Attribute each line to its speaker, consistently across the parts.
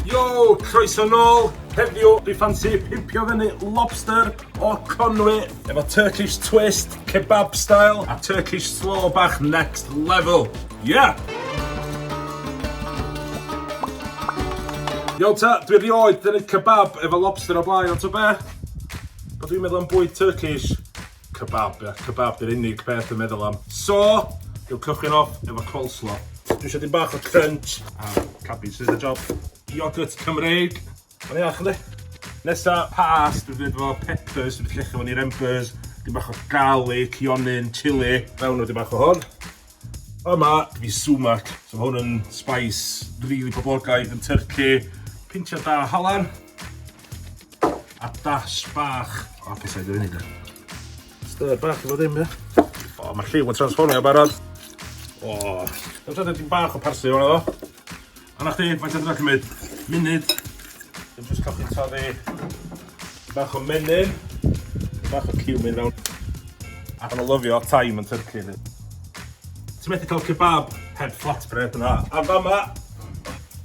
Speaker 1: Yo, croeso nôl. Heddiw, dwi ffansi pimpio fyny lobster o Conwy efo Turkish twist, kebab style a Turkish slow bach next level. Yeah! Yo ta, dwi rioed yn neud kebab efo lobster o blaen, ond o be? But dwi'n meddwl am bwyd Turkish kebab, ia. Kebab di'r unig beth dwi'n meddwl am. So, dwi'n cychwyn off efo coleslaw. Dwi eisiau dim bach o crunch a cabbage sydd y job. Yogurt Cymreig. Mae'n iach ynddi? Nesa pas, dwi'n dweud efo peppers, dwi'n llechio fo'n i'r embers. Dim bach o garlic, ionyn, chili. Fewn o dim bach o hwn. Yma, fi Cimwch. So mae hwn yn spice rili poblogaidd yn Turkey. Pintiau da halan. A dash bach o apesau dwi'n unig. Stir bach efo ddim, ia. O, mae'r lliw yn transformio barod. O, dwi'n dweud dim bach o parsley o'n efo. A na chdi, faint ydyn nhw'n cymryd munud. Dwi'n jyst cael chi'n toddi bach o menyn, bach o cumin fewn. A fan o lyfio thyme yn Turkey. Ti'n methu cael kebab heb flatbread yna. A fama,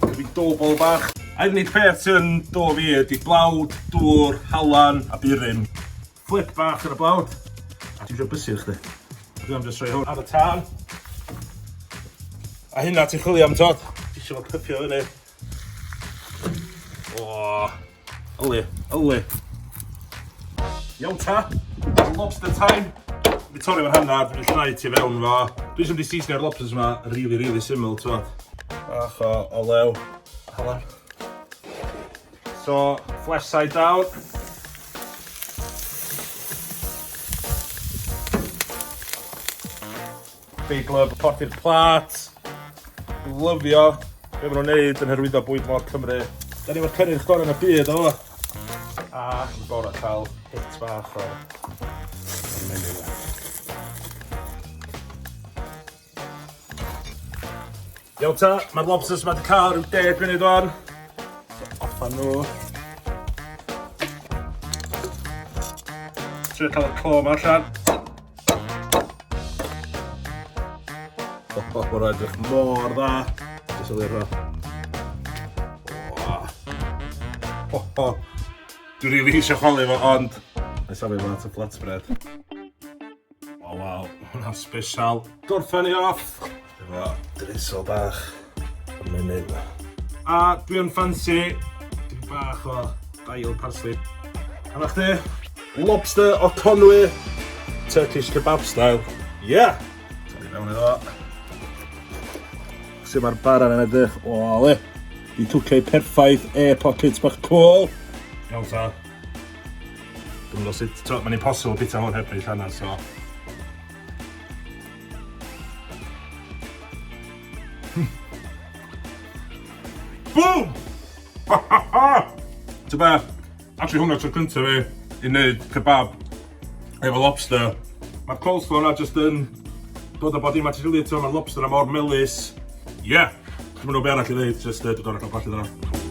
Speaker 1: gyda dobl bach. A'r unig peth sy'n do fi ydi blawd, dŵr, halan a burin. Flip bach ar y blawd. A ti'n eisiau bysir chdi. Dwi'n just rhoi hwn ar y tân. A hynna ti'n chwilio am tod. Ti eisiau fod pypio fyny. O, yli. Iawn ta, lobster time. Fi torri fo'r hannar, dwi'n llnau ti fewn fo. Dwi eisiau mynd i seasonio'r lobsters yma really syml, ti'n fod. Bach o olew, halan. So, flesh side down. Big love, pot i'r plat. Lyfio. Be maen nhw'n neud yn hyrwyddo bwyd mor Cymru. Da ni efo'r cynnyrch gorau yn y byd o. A yn gorau cael hit bach o menu fe. Iawn ta, mae'r lobsters yma wedi cael rhyw 10 munud o'n. So, offan nhw. Trio cael y clo yma allan. Mae'n edrych mor dda. Jyst o ddiro. Dwi'n rili eisiau chwalu fo, ond nes afi fo at y flatbread. O, waw, hwnna'n special. Gorffen i off. Efo drizzle bach o menyn. A dwi'n ffansi dim bach o dail parsley. A na chdi, lobster o Conwy, Turkish kebab style. Yeah! Torri fewn iddo. Sut mae'r baran yn edrych, o le. Di 2K perffaith, air pockets bach cool. Iawn ta. Dwi'n meddwl sut, mae'n impossible bita hwn heb wneud hynna, so. Boom! Ti'n be? Actually hwnna tro cyntaf fi i wneud kebab efo lobster. Mae'r coleslaw yna jyst yn dod o bod i materiality, mae'r lobster am o'r melys. Yeah! Dwi'n meddwl be arall i ddeud, jyst dwi'n dod o'r cael pallu dda.